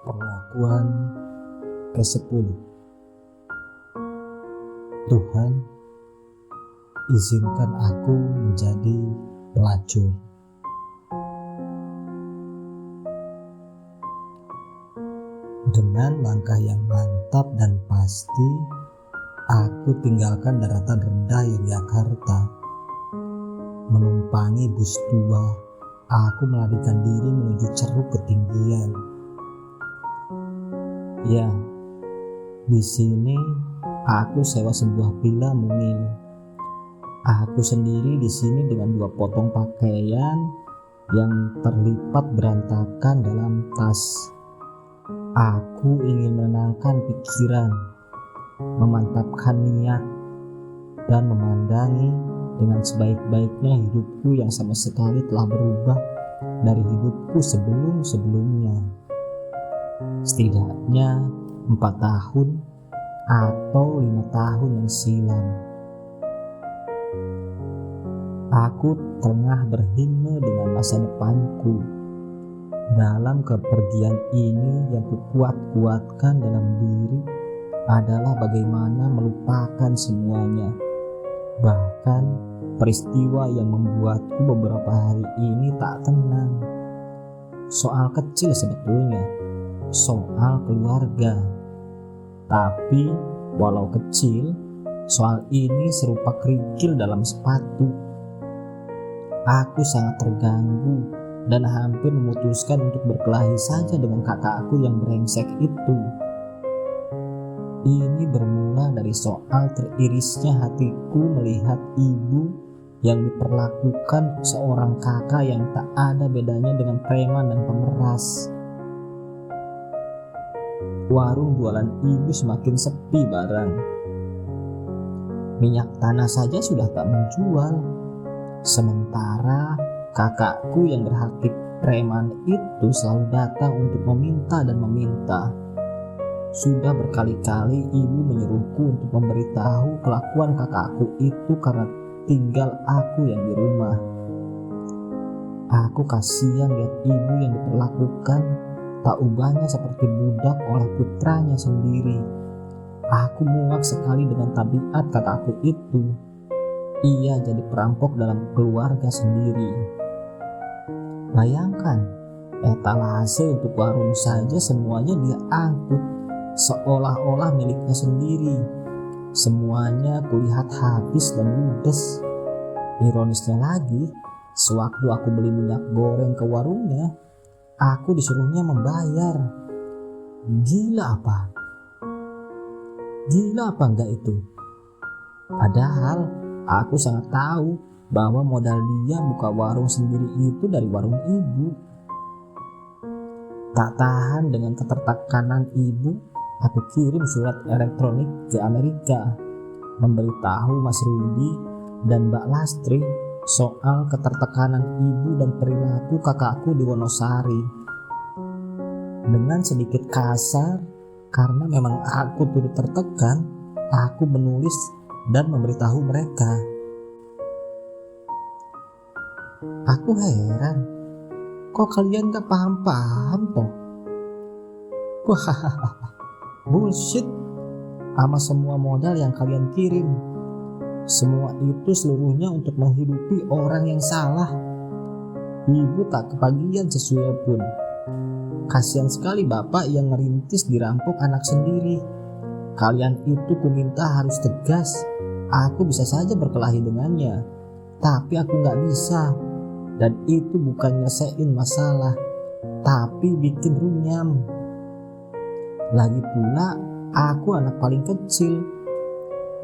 Perlakuan ke-10. Tuhan, izinkan aku menjadi pelacur. Dengan langkah yang mantap dan pasti, aku tinggalkan daratan rendah Yogyakarta. Menumpangi bus tua, aku melarikan diri menuju ceruk ketinggian. Ya, di sini aku sewa sebuah villa mungil. Aku sendiri di sini dengan 2 potong pakaian yang terlipat berantakan dalam tas. Aku ingin menenangkan pikiran, memantapkan niat, dan memandangi dengan sebaik-baiknya hidupku yang sama sekali telah berubah dari hidupku sebelum-sebelumnya. Setidaknya 4 tahun atau 5 tahun yang silam. Aku tengah berhimne dengan masa depanku. Dalam kepergian ini yang kukuat-kuatkan dalam diri adalah bagaimana melupakan semuanya. Bahkan peristiwa yang membuatku beberapa hari ini tak tenang. Soal kecil sebetulnya, soal keluarga. Tapi walau kecil, soal ini serupa kerikil dalam sepatu. Aku sangat terganggu dan hampir memutuskan untuk berkelahi saja dengan kakakku yang brengsek itu. Ini bermula dari soal teririsnya hatiku melihat ibu yang diperlakukan seorang kakak yang tak ada bedanya dengan preman dan pemeras. Warung jualan ibu semakin sepi barang. Minyak tanah saja sudah tak menjual. Sementara kakakku yang berhati preman itu selalu datang untuk meminta dan meminta. Sudah berkali-kali ibu menyuruhku untuk memberitahu kelakuan kakakku itu karena tinggal aku yang di rumah. Aku kasihan lihat ibu yang diperlakukan tak ubahnya seperti budak oleh putranya sendiri. Aku muak sekali dengan tabiat kakakku itu. Ia jadi perampok dalam keluarga sendiri. Bayangkan, etalase untuk warung saja semuanya dia angkut, seolah-olah miliknya sendiri. Semuanya kulihat habis dan ludes. Ironisnya lagi, sewaktu aku beli minyak goreng ke warungnya, aku disuruhnya membayar. Gila apa? Gila apa enggak itu? Padahal aku sangat tahu bahwa modal dia buka warung sendiri itu dari warung ibu. Tak tahan dengan ketertekanan ibu, aku kirim surat elektronik ke Amerika memberitahu Mas Rudi dan Mbak Lastri soal ketertekanan ibu dan perilaku kakakku di Wonosari. Dengan sedikit kasar, karena memang aku turut tertekan, aku menulis dan memberitahu mereka. Aku heran, kok kalian gak paham-paham toh? Wah, bullshit sama semua modal yang kalian kirim. Semua itu seluruhnya untuk menghidupi orang yang salah. Ibu tak kebagian sesuai pun. Kasihan sekali bapak yang ngerintis dirampok anak sendiri. Kalian itu kuminta harus tegas. Aku bisa saja berkelahi dengannya, tapi aku gak bisa. Dan itu bukan nyelesain masalah, tapi bikin runyam. Lagi pula aku anak paling kecil.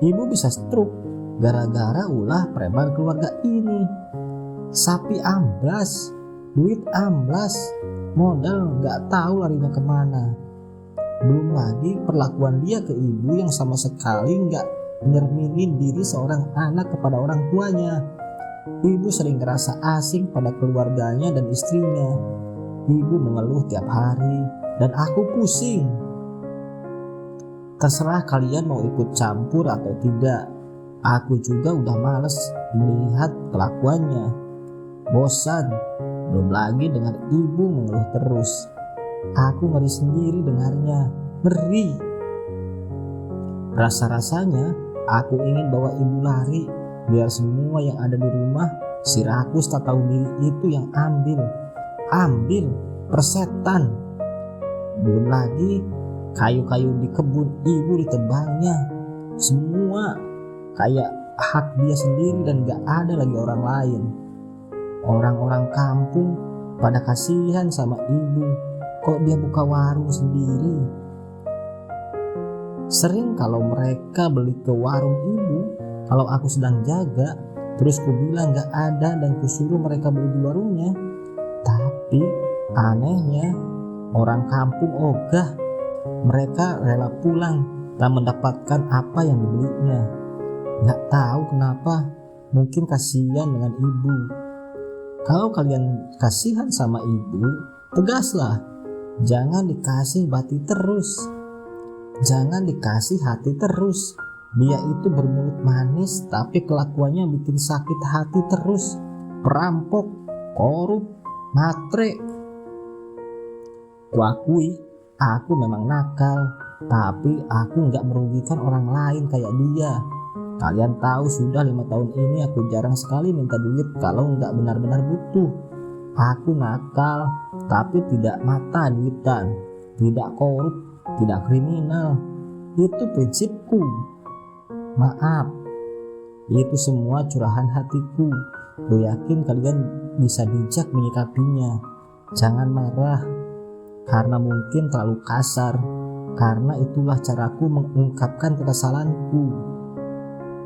Ibu bisa stroke gara-gara ulah preman keluarga ini. Sapi amblas, duit amblas, modal gak tahu larinya kemana. Belum lagi perlakuan dia ke ibu yang sama sekali gak nyerminin diri seorang anak kepada orang tuanya. Ibu sering ngerasa asing pada keluarganya dan istrinya. Ibu mengeluh tiap hari dan aku pusing. Terserah kalian mau ikut campur atau tidak. Aku juga udah males melihat kelakuannya. Bosan Belum lagi dengar ibu mengeluh terus. Aku ngeri sendiri dengarnya. Ngeri. Rasa-rasanya aku ingin bawa ibu lari, biar semua yang ada di rumah si rakus tak tahu diri itu yang ambil persetan. Belum lagi kayu-kayu di kebun ibu ditebangnya. Semua kayak hak dia sendiri dan gak ada lagi orang lain. Orang-orang kampung pada kasihan sama ibu, kok dia buka warung sendiri. Sering kalau mereka beli ke warung ibu, kalau aku sedang jaga, terus ku bilang gak ada dan ku suruh mereka beli di warungnya. Tapi anehnya orang kampung ogah, mereka rela pulang tak mendapatkan apa yang dibelinya. Gak tahu kenapa, mungkin kasihan dengan ibu. Kalau kalian kasihan sama ibu, tegaslah. Jangan dikasih bati terus. Jangan dikasih hati terus. Dia itu bermulut manis tapi kelakuannya bikin sakit hati terus. Perampok, korup, matre. Kuakui, aku memang nakal, tapi aku gak merugikan orang lain kayak dia. Kalian tahu sudah 5 tahun ini aku jarang sekali minta duit kalau nggak benar-benar butuh. Aku nakal, tapi tidak mata duitan, tidak korup, tidak kriminal. Itu prinsipku. Maaf, itu semua curahan hatiku. Gue yakin kalian bisa bijak menyikapinya. Jangan marah, karena mungkin terlalu kasar, karena itulah caraku mengungkapkan kekesalanku.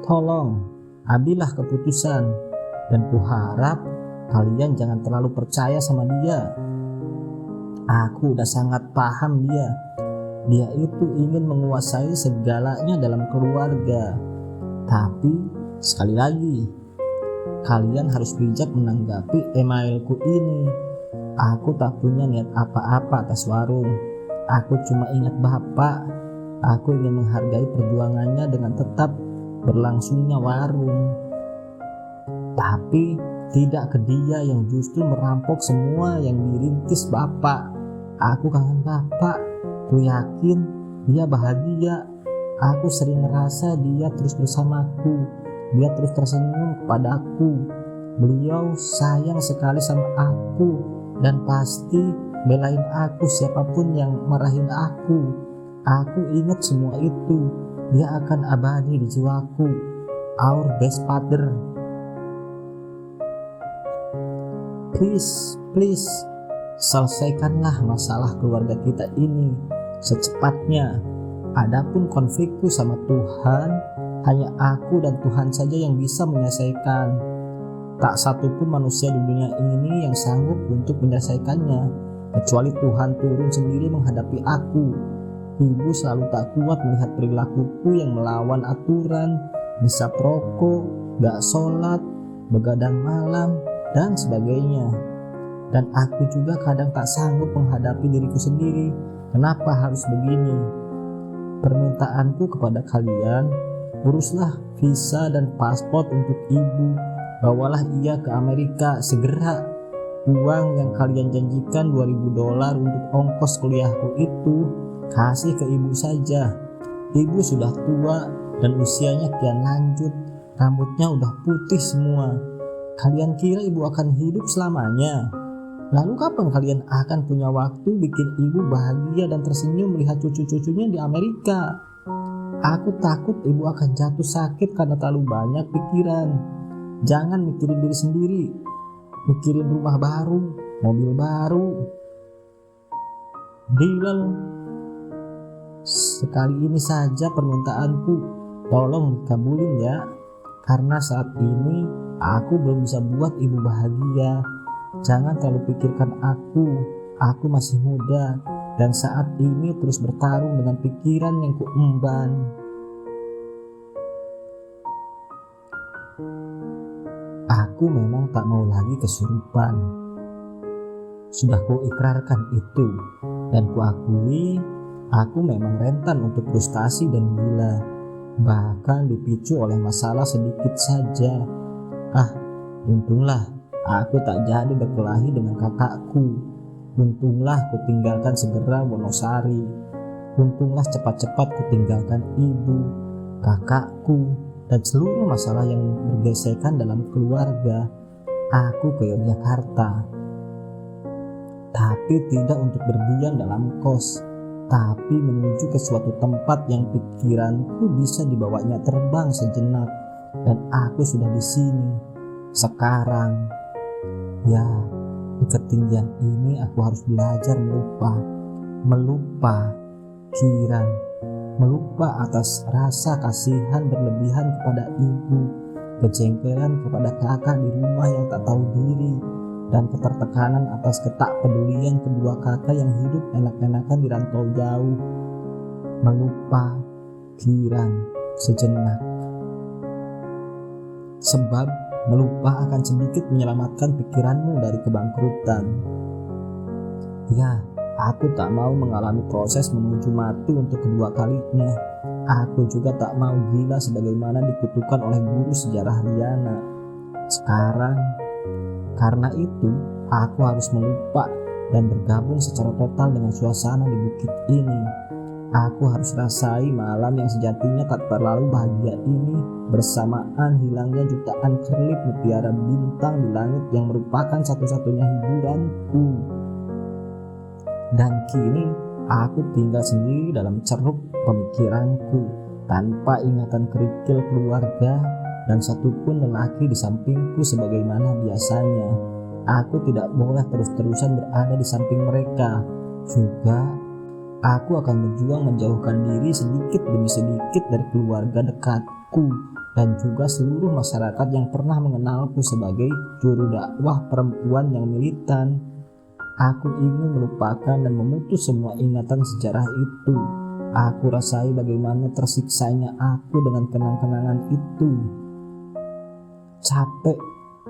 Tolong, ambillah keputusan, dan kuharap kalian jangan terlalu percaya sama dia. Aku udah sangat paham dia. Dia itu ingin menguasai segalanya dalam keluarga. Tapi sekali lagi, kalian harus bijak menanggapi emailku ini. Aku tak punya niat apa-apa atas warung. Aku cuma ingat bapak. Aku ingin menghargai perjuangannya dengan tetap berlangsungnya warung, tapi tidak ke dia yang justru merampok semua yang dirintis bapak. Aku kangen bapak, ku yakin dia bahagia. Aku sering ngerasa dia terus bersamaku, dia terus tersenyum kepadaku. Beliau sayang sekali sama aku dan pasti belain aku siapapun yang marahin aku. Aku ingat semua itu. Dia akan abadi di jiwaku. Our best father. Please, selesaikanlah masalah keluarga kita ini secepatnya. Adapun konflikku sama Tuhan, hanya aku dan Tuhan saja yang bisa menyelesaikan. Tak satupun manusia di dunia ini yang sanggup untuk menyelesaikannya, kecuali Tuhan turun sendiri menghadapi aku. Ibu selalu tak kuat melihat perilakuku yang melawan aturan, bisa perokok, gak sholat, begadang malam, dan sebagainya. Dan aku juga kadang tak sanggup menghadapi diriku sendiri. Kenapa harus begini? Permintaanku kepada kalian, uruslah visa dan paspor untuk ibu. Bawalah ia ke Amerika segera. Uang yang kalian janjikan $2.000 untuk ongkos kuliahku itu kasih ke ibu saja. Ibu sudah tua dan usianya kian lanjut, rambutnya udah putih semua. Kalian kira ibu akan hidup selamanya? Lalu kapan kalian akan punya waktu bikin ibu bahagia dan tersenyum melihat cucu-cucunya di Amerika? Aku takut ibu akan jatuh sakit karena terlalu banyak pikiran. Jangan mikirin diri sendiri, mikirin rumah baru, mobil baru. Deal. Sekali ini saja permintaanku, tolong dikabulin ya. Karena saat ini aku belum bisa buat ibu bahagia. Jangan terlalu pikirkan aku masih muda dan saat ini terus bertarung dengan pikiran yang kuemban. Aku memang tak mau lagi kesurupan. Sudah kuikrarkan itu dan kuakui aku memang rentan untuk frustasi dan gila, bahkan dipicu oleh masalah sedikit saja. Untunglah aku tak jadi berkelahi dengan kakakku. Untunglah kutinggalkan segera Wonosari. Untunglah cepat-cepat kutinggalkan ibu, kakakku, dan seluruh masalah yang bergesekan dalam keluarga. Aku ke Yogyakarta. Tapi tidak untuk berdiam dalam kos, tapi menuju ke suatu tempat yang pikiranku bisa dibawanya terbang sejenak. Dan aku sudah di sini sekarang. Ya, di ketinggian ini aku harus belajar melupa Kiran, melupa atas rasa kasihan berlebihan kepada ibu, kejengkelan kepada kakak di rumah yang tak tahu diri, dan ketertekanan atas ketakpedulian kedua kakak yang hidup enak-enakan di rantau jauh. Melupa Kiran sejenak, sebab melupa akan sedikit menyelamatkan pikiranmu dari kebangkrutan. Ya, aku tak mau mengalami proses menuju mati untuk kedua kalinya. Aku juga tak mau gila sebagaimana dikutukan oleh guru sejarah Riana. Sekarang, karena itu, aku harus melupa dan bergabung secara total dengan suasana di bukit ini. Aku harus rasai malam yang sejatinya tak terlalu bahagia ini bersamaan hilangnya jutaan kerlip mutiara bintang di langit yang merupakan satu-satunya hiburanku. Dan kini aku tinggal sendiri dalam ceruk pemikiranku, tanpa ingatan kerikil keluarga dan satupun lelaki di sampingku sebagaimana biasanya. Aku tidak boleh terus-terusan berada di samping mereka. Juga aku akan berjuang menjauhkan diri sedikit demi sedikit dari keluarga dekatku dan juga seluruh masyarakat yang pernah mengenalku sebagai juru dakwah perempuan yang militan. Aku ingin melupakan dan memutus semua ingatan sejarah itu. Aku rasai bagaimana tersiksanya aku dengan kenang-kenangan itu. Capek,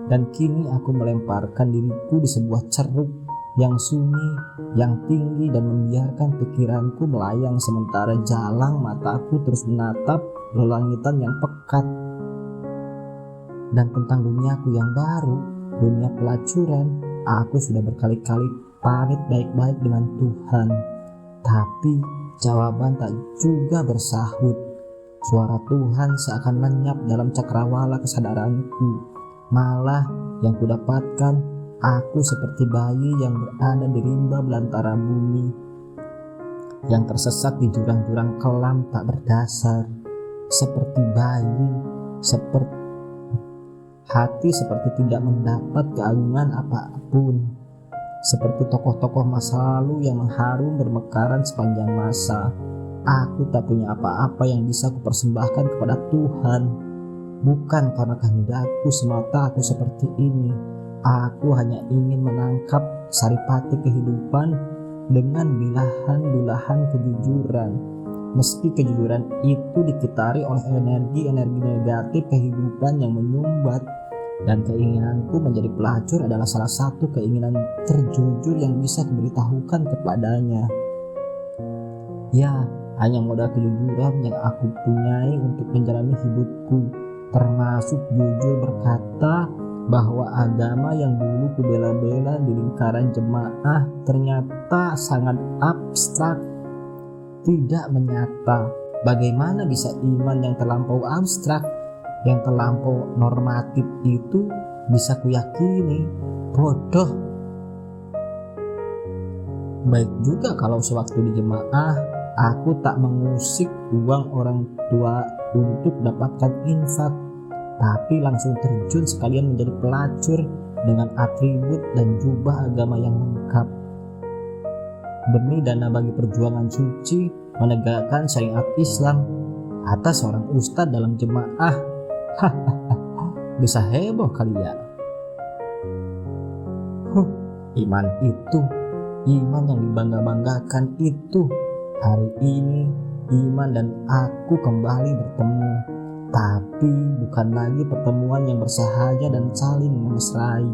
dan kini aku melemparkan diriku di sebuah ceruk yang sunyi, yang tinggi, dan membiarkan pikiranku melayang sementara jalang mataku terus menatap lelangitan yang pekat. Dan tentang duniaku yang baru, dunia pelacuran, aku sudah berkali-kali pamit baik-baik dengan Tuhan. Tapi jawaban tak juga bersahut. Suara Tuhan seakan lenyap dalam cakrawala kesadaranku. Malah yang kudapatkan, aku seperti bayi yang berada di rimba belantara bumi, yang tersesat di jurang-jurang kelam tak berdasar. Seperti bayi, seperti hati seperti tidak mendapat keagungan apapun. Seperti tokoh-tokoh masa lalu yang mengharum bermekaran sepanjang masa. Aku tak punya apa-apa yang bisa kupersembahkan kepada Tuhan. Bukan karena kehendakku semata aku seperti ini. Aku hanya ingin menangkap saripati kehidupan dengan bilahan-bilahan kejujuran. Meski kejujuran itu dikitari oleh energi-energi negatif kehidupan yang menyumbat. Dan keinginanku menjadi pelacur adalah salah satu keinginan terjujur yang bisa kuberitahukan kepadanya. Ya, hanya modal kejujuran yang aku punyai untuk menjalani hidupku, termasuk jujur berkata bahwa agama yang dulu kubela-bela di lingkaran jemaah ternyata sangat abstrak, tidak menyata. Bagaimana bisa iman yang terlampau abstrak, yang terlampau normatif itu bisa kuyakini? Bodoh. Baik juga kalau sewaktu di jemaah aku tak mengusik uang orang tua untuk dapatkan infak, tapi langsung terjun sekalian menjadi pelacur dengan atribut dan jubah agama yang lengkap. Demi dana bagi perjuangan suci menegakkan syariat Islam atas seorang ustadz dalam jemaah. Bisa heboh kali ya. Iman itu, iman yang dibangga-banggakan itu. Hari ini iman dan aku kembali bertemu, tapi bukan lagi pertemuan yang bersahaja dan saling memesrai,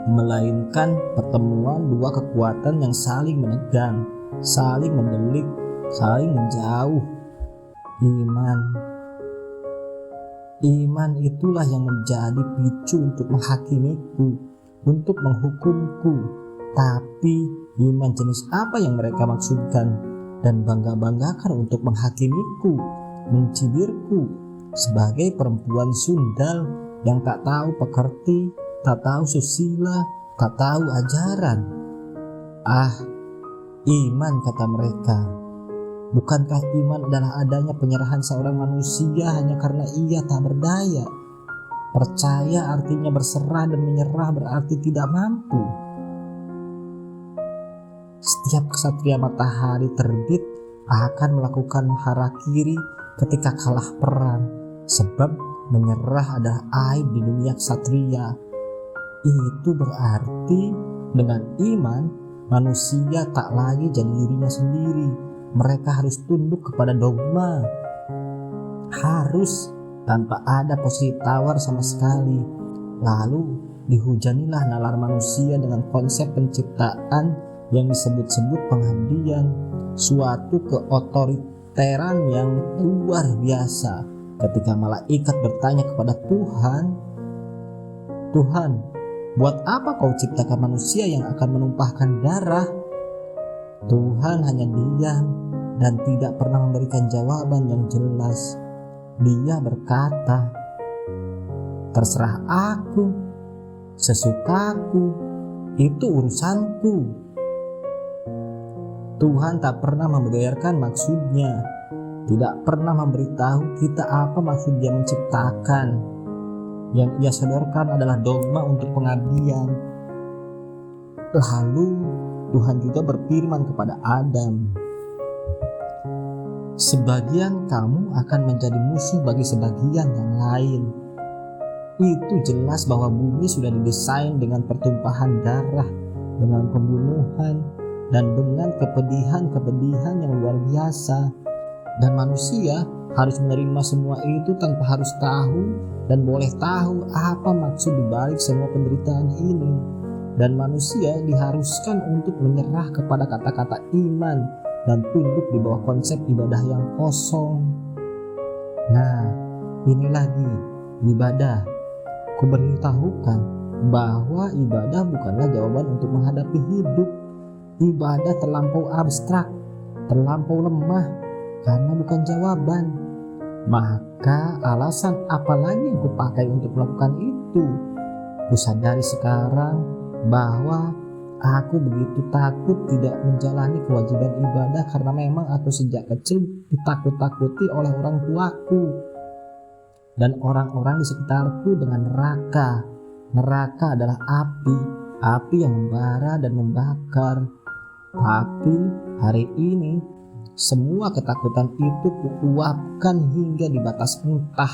melainkan pertemuan dua kekuatan yang saling menegang, saling mendelik, saling menjauh. Iman itulah yang menjadi picu untuk menghakimiku, untuk menghukumku, tapi iman jenis apa yang mereka maksudkan, dan bangga-banggakan untuk menghakimiku, mencibirku sebagai perempuan sundal yang tak tahu pekerti, tak tahu susila, tak tahu ajaran. Ah, iman, kata mereka. Bukankah iman adalah adanya penyerahan seorang manusia hanya karena ia tak berdaya? Percaya artinya berserah, dan menyerah berarti tidak mampu. Setiap kesatria matahari terbit akan melakukan harakiri ketika kalah perang, sebab menyerah adalah aib di dunia ksatria. Itu berarti dengan iman manusia tak lagi jadi dirinya sendiri. Mereka harus tunduk kepada dogma, harus, tanpa ada posisi tawar sama sekali. Lalu dihujanilah nalar manusia dengan konsep penciptaan yang disebut-sebut pengabdian, suatu keotoriteran yang luar biasa. Ketika malaikat bertanya kepada Tuhan, "Tuhan, buat apa kau ciptakan manusia yang akan menumpahkan darah?" Tuhan hanya diam dan tidak pernah memberikan jawaban yang jelas. Dia berkata, "Terserah aku, sesukaku, itu urusanku." Tuhan tak pernah membeberkan maksudnya, tidak pernah memberitahu kita apa maksud Dia menciptakan. Yang Ia sodorkan adalah dogma untuk pengabdian. Lalu Tuhan juga berfirman kepada Adam, "Sebagian kamu akan menjadi musuh bagi sebagian yang lain." Itu jelas bahwa bumi sudah didesain dengan pertumpahan darah, dengan pembunuhan, dan dengan kepedihan-kepedihan yang luar biasa. Dan manusia harus menerima semua itu tanpa harus tahu dan boleh tahu apa maksud dibalik semua penderitaan ini. Dan manusia diharuskan untuk menyerah kepada kata-kata iman dan tunduk di bawah konsep ibadah yang kosong. Nah, ini lagi ibadah. Kuberitahukan bahwa ibadah bukanlah jawaban untuk menghadapi hidup. Ibadah terlampau abstrak, terlampau lemah, karena bukan jawaban. Maka alasan apa lagi yang kupakai untuk melakukan itu? Kusadari sekarang bahwa aku begitu takut tidak menjalani kewajiban ibadah karena memang aku sejak kecil ditakut-takuti oleh orang tuaku dan orang-orang di sekitarku dengan neraka. Neraka adalah api yang membara dan membakar. Tapi hari ini semua ketakutan itu kuuapkan hingga di batas entah.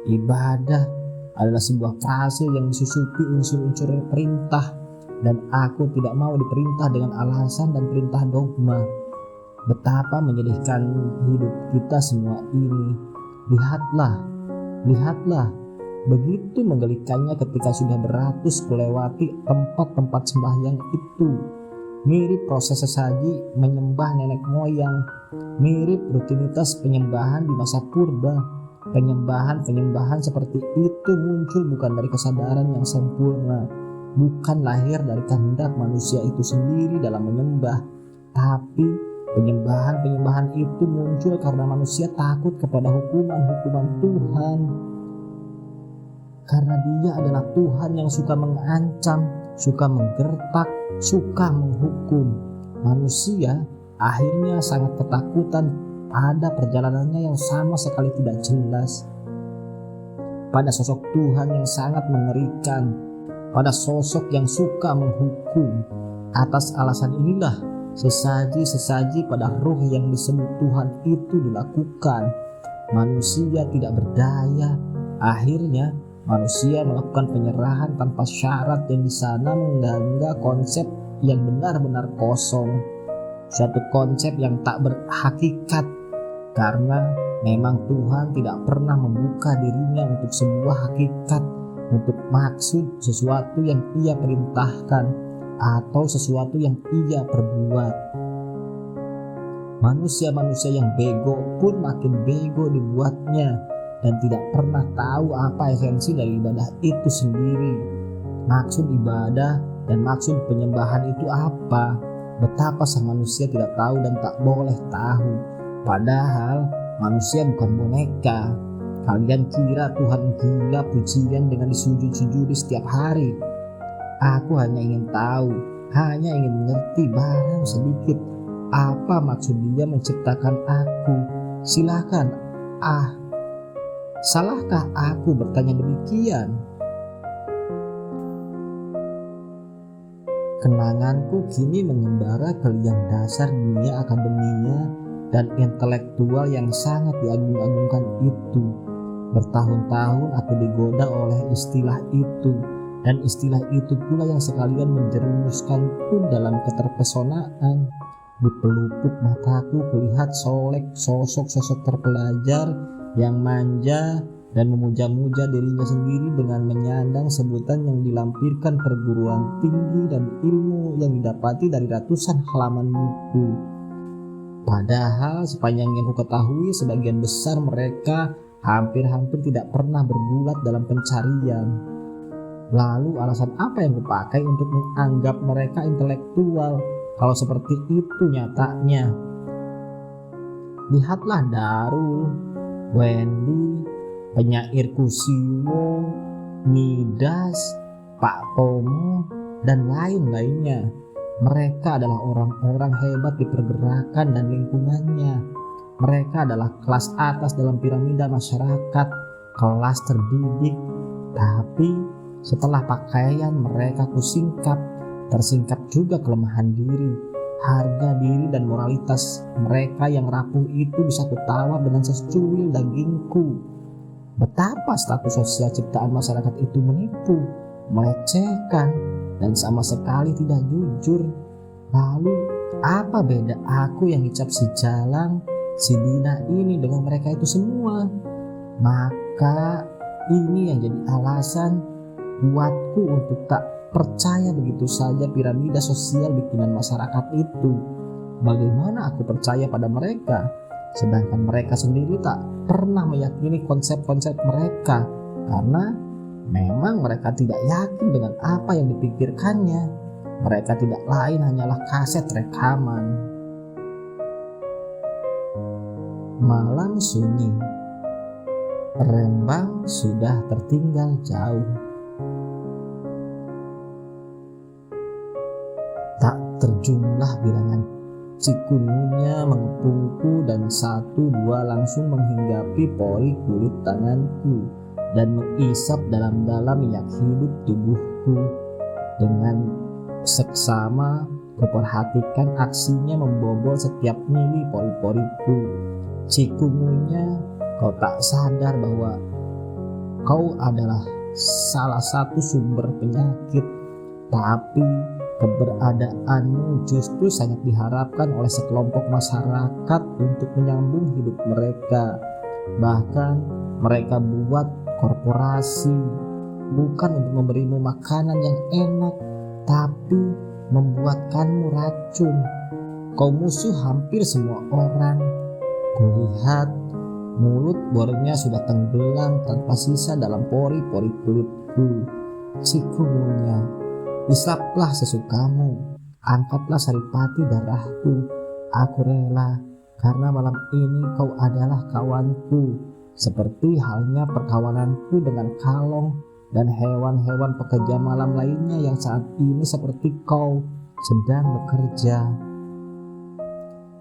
Ibadah adalah sebuah frase yang disusupi unsur-unsur perintah, dan aku tidak mau diperintah dengan alasan dan perintah dogma. Betapa menyedihkan hidup kita semua ini. Lihatlah, begitu menggelikannya ketika sudah beratus melewati tempat-tempat sembahyang itu. Mirip proses sesaji menyembah nenek moyang, mirip rutinitas penyembahan di masa purba. Penyembahan seperti itu muncul bukan dari kesadaran yang sempurna, bukan lahir dari kehendak manusia itu sendiri dalam menyembah, tapi penyembahan itu muncul karena manusia takut kepada hukuman Tuhan. Karena Dia adalah Tuhan yang suka mengancam, suka menggertak, suka menghukum. Manusia akhirnya sangat ketakutan pada perjalanannya yang sama sekali tidak jelas, pada sosok Tuhan yang sangat mengerikan, pada sosok yang suka menghukum. Atas alasan inilah sesaji pada roh yang disebut Tuhan itu dilakukan. Manusia tidak berdaya. Akhirnya manusia melakukan penyerahan tanpa syarat yang di sana mengganggu konsep yang benar-benar kosong, suatu konsep yang tak berhakikat. Karena memang Tuhan tidak pernah membuka dirinya untuk sebuah hakikat, untuk maksud sesuatu yang Ia perintahkan atau sesuatu yang Ia perbuat. Manusia-manusia yang bego pun makin bego dibuatnya. dan tidak pernah tahu apa esensi dari ibadah itu sendiri. Maksud ibadah dan maksud penyembahan itu apa? Betapa sang manusia tidak tahu dan tak boleh tahu. Padahal manusia bukan boneka. Kalian kira Tuhan gila pujian dengan disujud-sujudi setiap hari? Aku hanya ingin tahu, hanya ingin mengerti barang sedikit apa maksud Dia menciptakan aku. Silakan, salahkah aku bertanya demikian? Kenanganku kini mengembara ke liang dasar dunia akademia dan intelektual yang sangat diagung-agungkan itu. Bertahun-tahun aku digoda oleh istilah itu, dan istilah itu pula yang sekalian menjerumuskanku dalam keterpesonaan. Di pelupuk mataku kulihat sosok-sosok terpelajar yang manja dan memuja-muja dirinya sendiri dengan menyandang sebutan yang dilampirkan perguruan tinggi dan ilmu yang didapati dari ratusan halaman buku. Padahal sepanjang yang ku ketahui, sebagian besar mereka hampir-hampir tidak pernah bergulat dalam pencarian. Lalu alasan apa yang kupakai untuk menganggap mereka intelektual kalau seperti itu nyatanya? Lihatlah Darul, Wendy, penyair Kusiwo, Midas, Pak Tomo, dan lain-lainnya. Mereka adalah orang-orang hebat di pergerakan dan lingkungannya. Mereka adalah kelas atas dalam piramida masyarakat, kelas terdidik. Tapi setelah pakaian mereka kusingkap, tersingkap juga kelemahan diri, harga diri dan moralitas mereka yang rapuh itu bisa kutawar dengan secuil dagingku. Betapa status sosial ciptaan masyarakat itu menipu, melecehkan, dan sama sekali tidak jujur. Lalu apa beda aku yang dicap si Jalang, si Dina ini dengan mereka itu semua? Maka ini yang jadi alasan buatku untuk tak percaya begitu saja piramida sosial bikinan masyarakat itu. Bagaimana aku percaya pada mereka, sedangkan mereka sendiri tak pernah meyakini konsep-konsep mereka, karena memang mereka tidak yakin dengan apa yang dipikirkannya. Mereka tidak lain hanyalah kaset rekaman. Malam sunyi, Rembang sudah tertinggal jauh. Tak terjumlah bilangan cikungunya mengepungku dan satu dua langsung menghinggapi pori kulit tanganku dan mengisap dalam-dalam minyak hidup tubuhku. Dengan seksama kuperhatikan aksinya membobol setiap mili pori-poriku. Cikungunya, kau tak sadar bahwa kau adalah salah satu sumber penyakit, tapi keberadaanmu justru sangat diharapkan oleh sekelompok masyarakat untuk menyambung hidup mereka. Bahkan mereka buat korporasi bukan untuk memberimu makanan yang enak, tapi membuatkanmu racun. Kau musuh hampir semua orang. Kulihat mulut bornya sudah tenggelam tanpa sisa dalam pori-pori kulitku. Cikungunya, isaplah sesukamu, angkatlah saripati darahku. Aku rela, karena malam ini kau adalah kawanku, seperti halnya perkawananku dengan kalong dan hewan-hewan pekerja malam lainnya yang saat ini seperti kau sedang bekerja.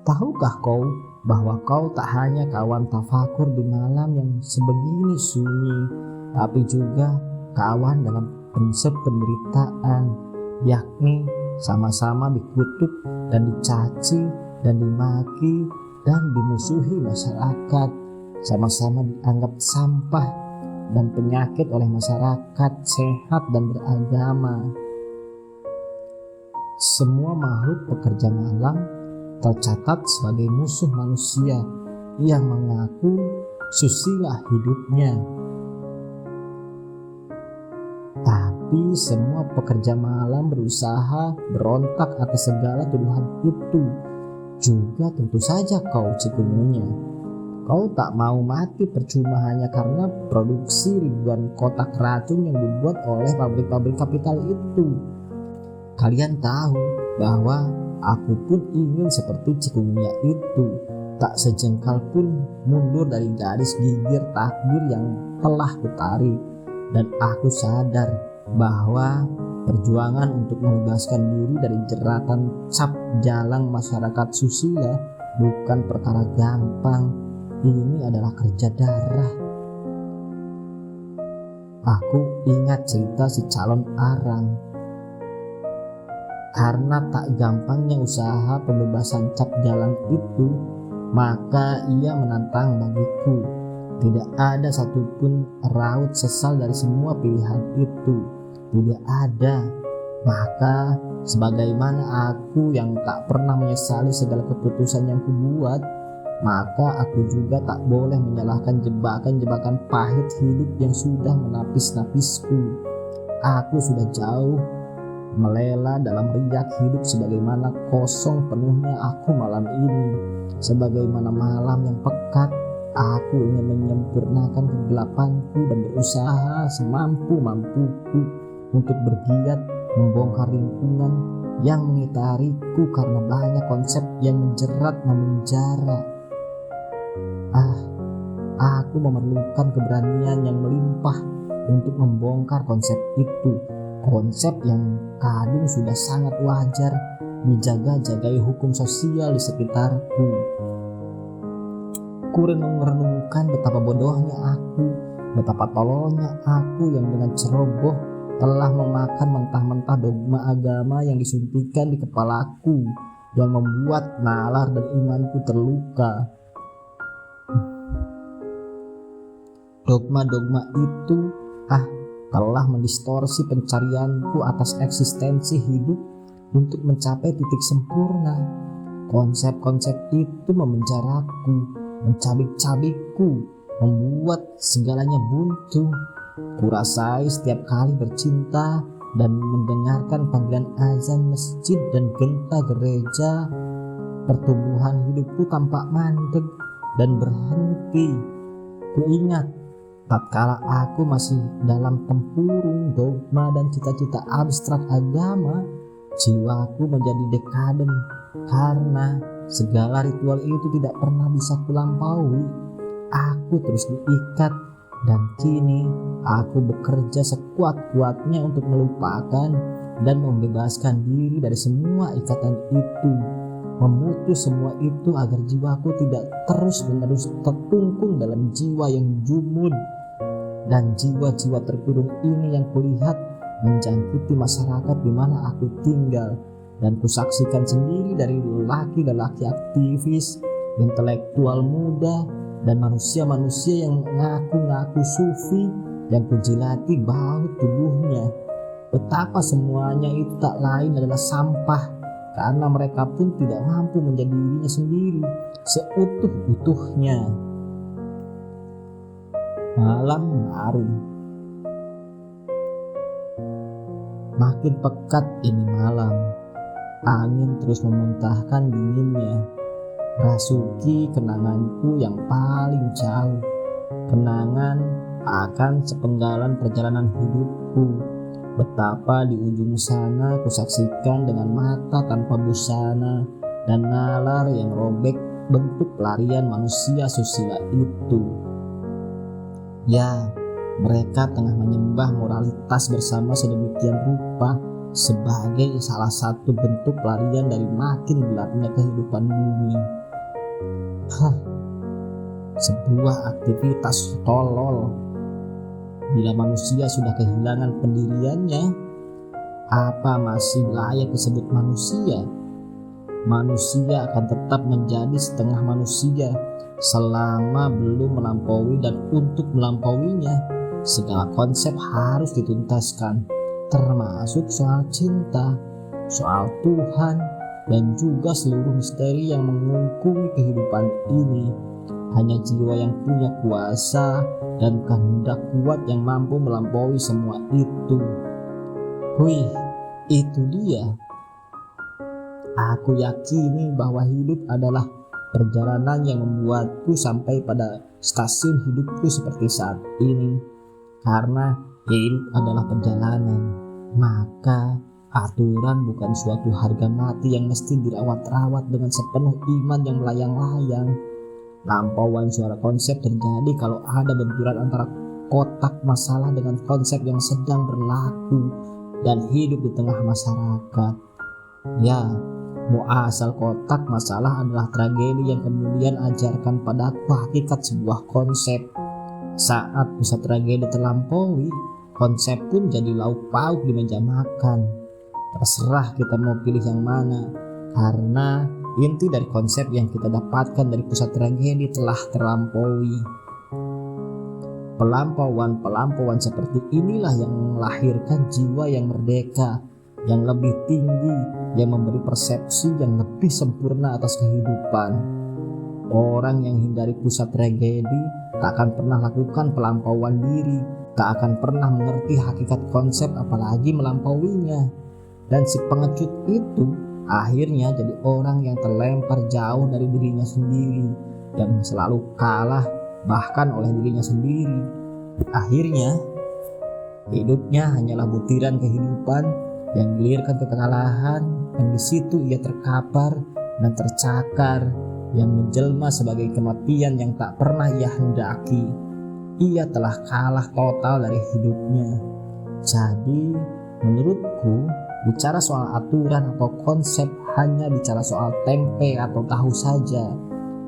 Tahukah kau bahwa kau tak hanya kawan tafakur di malam yang sebegini sunyi, tapi juga kawan dalam prinsip penderitaan, yakni sama-sama dikutuk dan dicaci dan dimaki dan dimusuhi masyarakat, sama-sama dianggap sampah dan penyakit oleh masyarakat sehat dan beragama. Semua makhluk pekerja malam tercatat sebagai musuh manusia yang mengaku susila hidupnya. Tapi semua pekerja malam berusaha berontak atas segala tuduhan itu. Juga tentu saja kau cikungunya. Kau tak mau mati percuma hanya karena produksi ribuan kotak racun yang dibuat oleh pabrik-pabrik kapital itu. Kalian tahu bahwa aku pun ingin seperti cikungunya itu, tak sejengkal pun mundur dari garis gigir takdir yang telah kutarik. Dan aku sadar bahwa perjuangan untuk membebaskan diri dari jeratan cap jalang masyarakat susila bukan perkara gampang. Ini adalah kerja darah. Aku ingat cerita si calon arang. Karena tak gampangnya usaha pembebasan cap jalang itu, maka ia menantang bagiku. Tidak ada satupun raut sesal dari semua pilihan itu. Tidak ada. Maka sebagaimana aku yang tak pernah menyesali segala keputusan yang kubuat, maka aku juga tak boleh menyalahkan jebakan-jebakan pahit hidup yang sudah menapis-napisku. Aku sudah jauh melela dalam riak hidup sebagaimana kosong penuhnya aku malam ini. Sebagaimana malam yang pekat, aku ingin menyempurnakan kegelapanku dan berusaha semampu-mampuku untuk bergiat membongkar lingkungan yang mengitariku karena banyak konsep yang menjerat memenjara. Aku memerlukan keberanian yang melimpah untuk membongkar konsep itu. Konsep yang kadung sudah sangat wajar dijaga-jagai hukum sosial di sekitarku. Ku renung-renungkan betapa bodohnya aku, betapa tololnya aku yang dengan ceroboh telah memakan mentah-mentah dogma agama yang disuntikan di kepalaku, yang membuat nalar dan imanku terluka. Dogma-dogma itu telah mendistorsi pencarianku atas eksistensi hidup untuk mencapai titik sempurna. Konsep-konsep itu memenjaraku, mencabik-cabikku, membuat segalanya buntu. Kurasai setiap kali bercinta dan mendengarkan panggilan azan masjid dan genta gereja, pertumbuhan hidupku tampak mandek dan berhenti. Kuingat tatkala aku masih dalam tempurung dogma dan cita-cita abstrak agama, jiwaku menjadi dekaden karena segala ritual itu tidak pernah bisa kulampaui. Aku terus diikat dan kini aku bekerja sekuat-kuatnya untuk melupakan dan membebaskan diri dari semua ikatan itu. Memutus semua itu agar jiwaku tidak terus-menerus tertungkung dalam jiwa yang jumud. Dan jiwa-jiwa terkurung ini yang kulihat menjangkiti masyarakat di mana aku tinggal, dan kusaksikan sendiri dari lelaki-lelaki aktivis, intelektual muda, dan manusia-manusia yang ngaku-ngaku sufi yang kujilati baut tubuhnya. Betapa semuanya itu tak lain adalah sampah, karena mereka pun tidak mampu menjadi dirinya sendiri seutuh-utuhnya. Malam larut. Makin pekat ini malam. Angin terus memuntahkan dinginnya, rasuki kenanganku yang paling jauh. Kenangan akan sepenggalan perjalanan hidupku. Betapa di ujung sana kusaksikan dengan mata tanpa busana dan nalar yang robek bentuk pelarian manusia susila itu. Ya, mereka tengah menyembah moralitas bersama sedemikian rupa sebagai salah satu bentuk pelarian dari makin gelapnya kehidupan bumi. Sebuah aktivitas tolol. Bila manusia sudah kehilangan pendiriannya, apa masih layak disebut manusia? Manusia akan tetap menjadi setengah manusia selama belum melampaui, dan untuk melampauinya segala konsep harus dituntaskan, termasuk soal cinta, soal Tuhan, dan juga seluruh misteri yang mengungkungi kehidupan ini. Hanya jiwa yang punya kuasa dan kehendak kuat yang mampu melampaui semua itu. Wih, itu dia. Aku yakini bahwa hidup adalah perjalanan yang membuatku sampai pada stasiun hidupku seperti saat ini. Karena hidup adalah perjalanan, maka aturan bukan suatu harga mati yang mesti dirawat-rawat dengan sepenuh iman yang melayang-layang. Lampauan suara konsep terjadi kalau ada benturan antara kotak masalah dengan konsep yang sedang berlaku dan hidup di tengah masyarakat. Ya, muasal kotak masalah adalah tragedi yang kemudian ajarkan padaku hakikat sebuah konsep. Saat pusat tragedi terlampaui, konsep pun jadi lauk pauk di meja makan. Terserah kita mau pilih yang mana, karena inti dari konsep yang kita dapatkan dari pusat tragedi telah terlampaui. Pelampauan seperti inilah yang melahirkan jiwa yang merdeka, yang lebih tinggi, yang memberi persepsi yang lebih sempurna atas kehidupan. Orang yang hindari pusat tragedi tak akan pernah lakukan pelampauan diri, tak akan pernah mengerti hakikat konsep apalagi melampauinya. Dan si pengecut itu akhirnya jadi orang yang terlempar jauh dari dirinya sendiri, yang selalu kalah bahkan oleh dirinya sendiri. Akhirnya hidupnya hanyalah butiran kehidupan yang dilahirkan kekalahan, yang di situ ia terkapar dan tercakar, yang menjelma sebagai kematian yang tak pernah ia hendaki. Ia telah kalah total dari hidupnya. Jadi menurutku, bicara soal aturan atau konsep hanya bicara soal tempe atau tahu saja.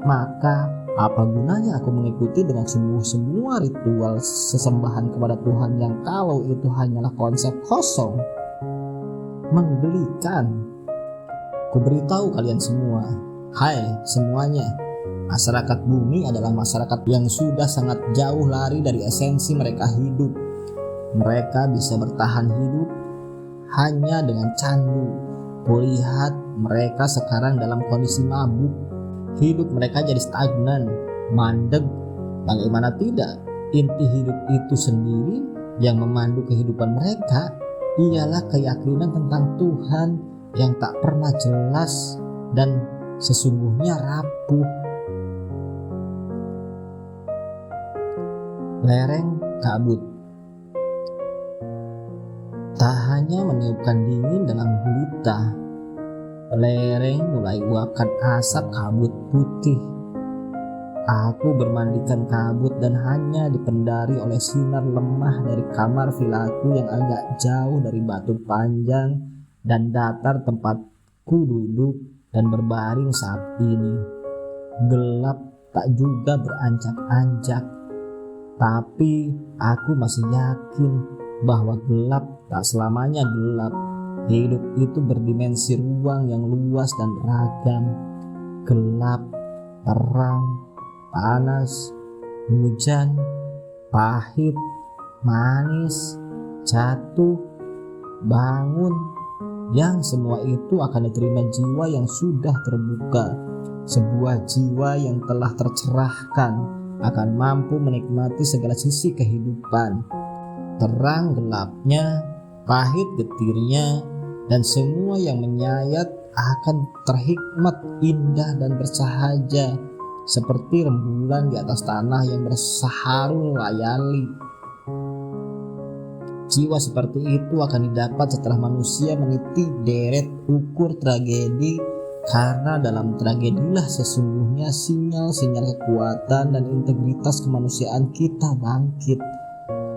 Maka apa gunanya aku mengikuti dengan semua ritual sesembahan kepada Tuhan yang kalau itu hanyalah konsep kosong? Menggelikan. Ku beritahu kalian semua, hai semuanya, masyarakat bumi adalah masyarakat yang sudah sangat jauh lari dari esensi mereka hidup. Mereka bisa bertahan hidup hanya dengan candu. Kulihat mereka sekarang dalam kondisi mabuk. Hidup mereka jadi stagnan, mandeg. Bagaimana tidak? Inti hidup itu sendiri yang memandu kehidupan mereka ialah keyakinan tentang Tuhan yang tak pernah jelas dan sesungguhnya rapuh. Lereng kabut tak hanya meniupkan dingin dalam gulita, lereng mulai uapkan asap kabut putih. Aku bermandikan kabut dan hanya dipendari oleh sinar lemah dari kamar vilaku yang agak jauh dari batu panjang dan datar tempatku duduk dan berbaring saat ini. Gelap tak juga beranjak-anjak, tapi aku masih yakin bahwa gelap tak selamanya gelap. Hidup itu berdimensi ruang yang luas dan beragam. Gelap, terang, panas, hujan, pahit, manis, jatuh, bangun, yang semua itu akan diterima jiwa yang sudah terbuka. Sebuah jiwa yang telah tercerahkan akan mampu menikmati segala sisi kehidupan. Terang gelapnya, pahit getirnya, dan semua yang menyayat akan terhikmat indah dan bersahaja seperti rembulan di atas tanah yang bersaharu layali. Jiwa seperti itu akan didapat setelah manusia meniti deret ukur tragedi, karena dalam tragedilah sesungguhnya sinyal-sinyal kekuatan dan integritas kemanusiaan kita bangkit.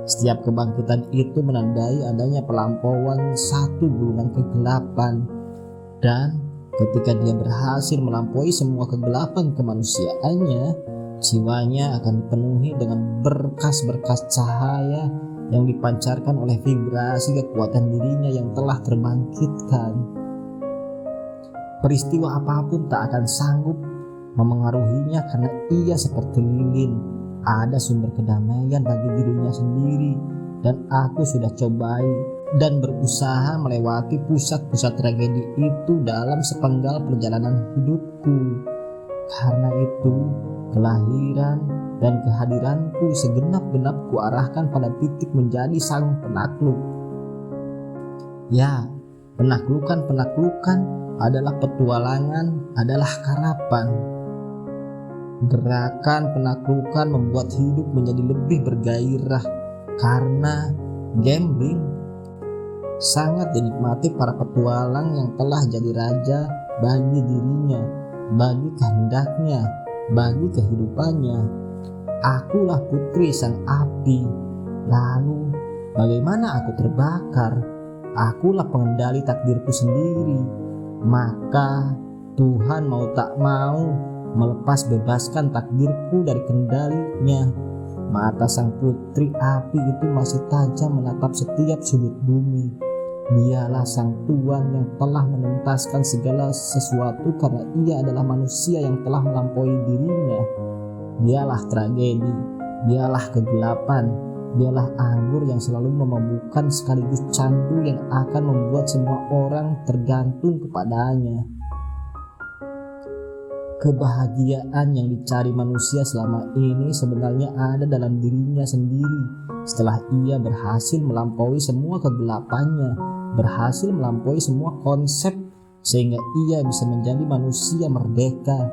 Setiap kebangkitan itu menandai adanya pelampauan satu gulungan kegelapan, dan ketika dia berhasil melampaui semua kegelapan kemanusiaannya, jiwanya akan dipenuhi dengan berkas-berkas cahaya yang dipancarkan oleh vibrasi kekuatan dirinya yang telah terbangkitkan. Peristiwa apapun tak akan sanggup memengaruhinya karena ia seperti lilin. Ada sumber kedamaian bagi dirinya sendiri, dan aku sudah cobai dan berusaha melewati pusat-pusat tragedi itu dalam sepenggal perjalanan hidupku. Karena itu, kelahiran dan kehadiranku segenap-genap kuarahkan pada titik menjadi sang penakluk. Ya, penaklukan adalah petualangan, adalah karapan. Gerakan penaklukan membuat hidup menjadi lebih bergairah karena gambling sangat dinikmati para petualang yang telah jadi raja bagi dirinya, bagi kehendaknya, bagi kehidupannya. Akulah putri sang api. Lalu bagaimana aku terbakar? Akulah pengendali takdirku sendiri. Maka Tuhan mau tak mau melepas bebaskan takdirku dari kendalinya. Mata sang putri api itu masih tajam menatap setiap sudut bumi. Dialah sang Tuan yang telah menuntaskan segala sesuatu karena ia adalah manusia yang telah melampaui dirinya. Dialah tragedi, dialah kegelapan, dialah anggur yang selalu memabukkan sekaligus candu yang akan membuat semua orang tergantung kepadanya. Kebahagiaan yang dicari manusia selama ini sebenarnya ada dalam dirinya sendiri. Setelah ia berhasil melampaui semua kegelapannya, berhasil melampaui semua konsep, sehingga ia bisa menjadi manusia merdeka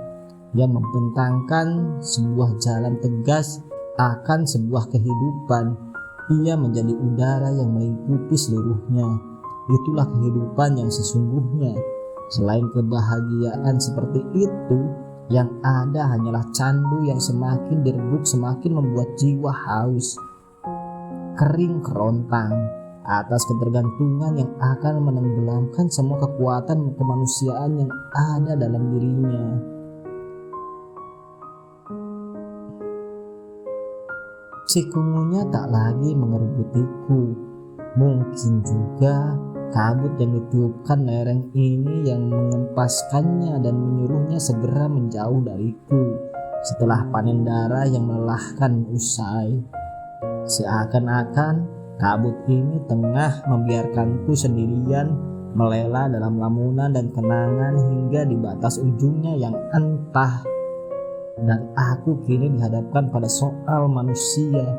yang membentangkan sebuah jalan tegas akan sebuah kehidupan. Ia menjadi udara yang melingkupi seluruhnya. Itulah kehidupan yang sesungguhnya. Selain kebahagiaan seperti itu, yang ada hanyalah candu yang semakin direbut semakin membuat jiwa haus, kering kerontang atas ketergantungan yang akan menenggelamkan semua kekuatan kemanusiaan yang ada dalam dirinya. Cikungunya tak lagi mengerbutiku. Mungkin juga kabut yang ditiupkan lereng ini yang mengempaskannya dan menyuruhnya segera menjauh dariku setelah panen darah yang melelahkan usai. Seakan-akan kabut ini tengah membiarkanku sendirian melela dalam lamunan dan kenangan hingga di batas ujungnya yang entah. Dan aku kini dihadapkan pada soal manusia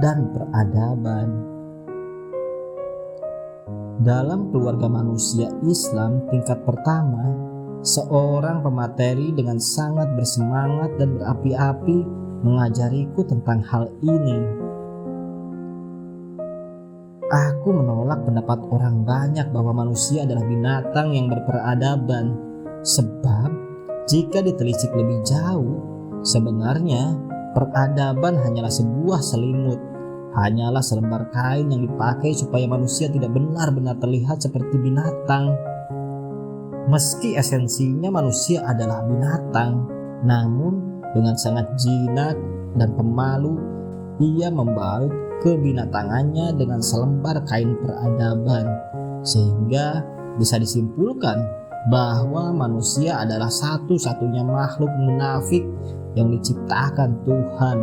dan peradaban. Dalam keluarga manusia Islam tingkat pertama, seorang pemateri dengan sangat bersemangat dan berapi-api mengajariku tentang hal ini. Aku menolak pendapat orang banyak bahwa manusia adalah binatang yang berperadaban, sebab jika ditelisik lebih jauh, sebenarnya peradaban hanyalah sebuah selimut, hanyalah selembar kain yang dipakai supaya manusia tidak benar-benar terlihat seperti binatang. Meski esensinya manusia adalah binatang, namun dengan sangat jinak dan pemalu, ia membalut kebinatangannya dengan selembar kain peradaban, sehingga bisa disimpulkan bahwa manusia adalah satu-satunya makhluk munafik yang diciptakan Tuhan.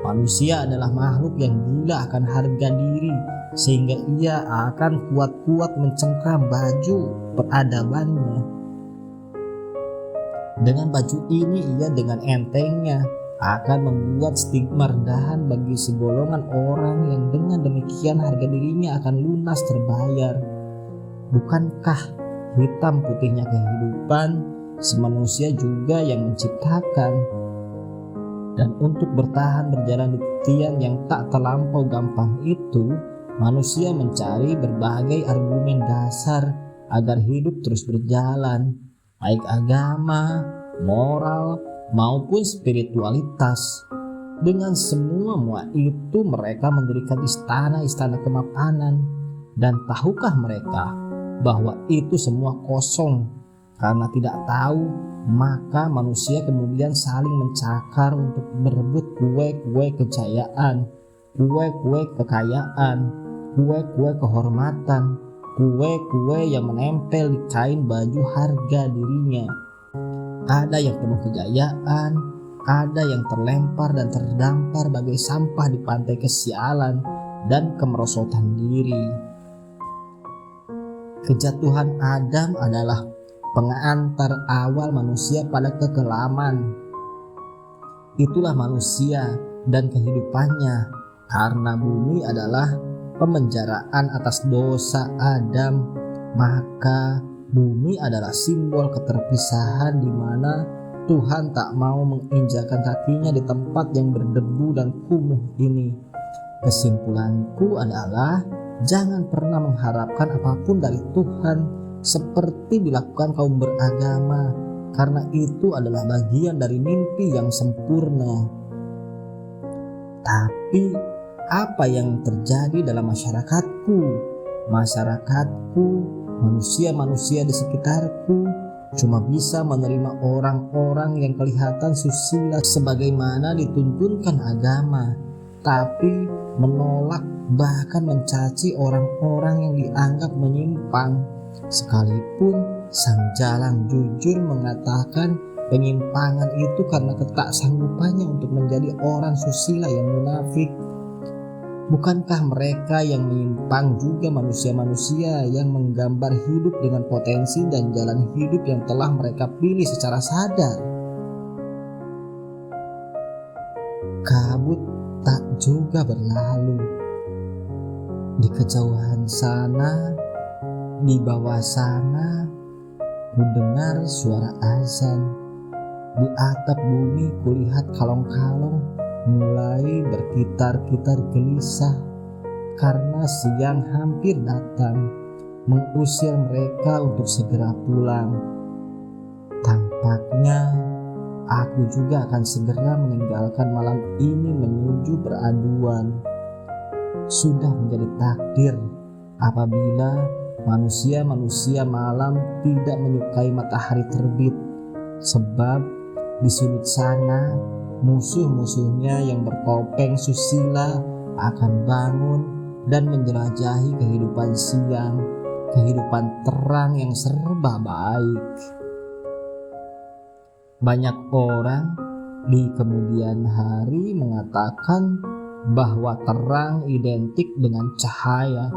Manusia adalah makhluk yang gila akan harga diri, sehingga ia akan kuat-kuat mencengkram baju peradabannya. Dengan baju ini ia dengan entengnya akan membuat stigma rendahan bagi segolongan orang yang dengan demikian harga dirinya akan lunas terbayar. Bukankah hitam putihnya kehidupan semanusia juga yang menciptakan? Dan untuk bertahan berjalan di titian yang tak terlampau gampang itu, manusia mencari berbagai argumen dasar agar hidup terus berjalan, baik agama, moral, maupun spiritualitas. Dengan semua itu mereka mendirikan istana-istana kemapanan. Dan tahukah mereka bahwa itu semua kosong? Karena tidak tahu, maka manusia kemudian saling mencakar untuk berebut kue-kue kejayaan, kue-kue kekayaan, kue-kue kehormatan, kue-kue yang menempel di kain baju harga dirinya. Ada yang penuh kejayaan, ada yang terlempar dan terdampar bagai sampah di pantai kesialan dan kemerosotan diri. Kejatuhan Adam adalah pengantar awal manusia pada kekelaman. Itulah manusia dan kehidupannya, karena bumi adalah pemenjaraan atas dosa Adam. Maka bumi adalah simbol keterpisahan di mana Tuhan tak mau menginjakan kakinya di tempat yang berdebu dan kumuh ini. Kesimpulanku adalah jangan pernah mengharapkan apapun dari Tuhan seperti dilakukan kaum beragama, karena itu adalah bagian dari mimpi yang sempurna. Tapi apa yang terjadi dalam masyarakatku, manusia-manusia di sekitarku cuma bisa menerima orang-orang yang kelihatan susila sebagaimana dituntunkan agama, tapi menolak bahkan mencaci orang-orang yang dianggap menyimpang, sekalipun sang jalang jujur mengatakan penyimpangan itu karena ketaksanggupannya untuk menjadi orang susila yang munafik. Bukankah mereka yang menyimpang juga manusia-manusia yang menggambar hidup dengan potensi dan jalan hidup yang telah mereka pilih secara sadar? Kabut tak juga berlalu. Di kejauhan sana, di bawah sana, ku dengar suara azan. Di atap bumi kulihat kalong-kalong mulai berkitar-kitar gelisah karena siang hampir datang mengusir mereka untuk segera pulang. Tampaknya aku juga akan segera meninggalkan malam ini menuju peraduan. Sudah menjadi takdir apabila manusia-manusia malam tidak menyukai matahari terbit, sebab di sudut sana musuh-musuhnya yang bertopeng susila akan bangun dan menjelajahi kehidupan siang, kehidupan terang yang serba baik. Banyak orang di kemudian hari mengatakan bahwa terang identik dengan cahaya,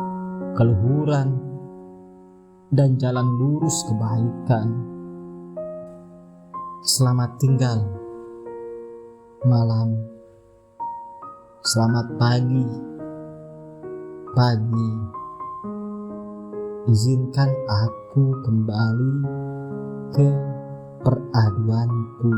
keluhuran, dan jalan lurus kebaikan. Selamat tinggal malam, selamat pagi. Izinkan aku kembali ke peraduanku.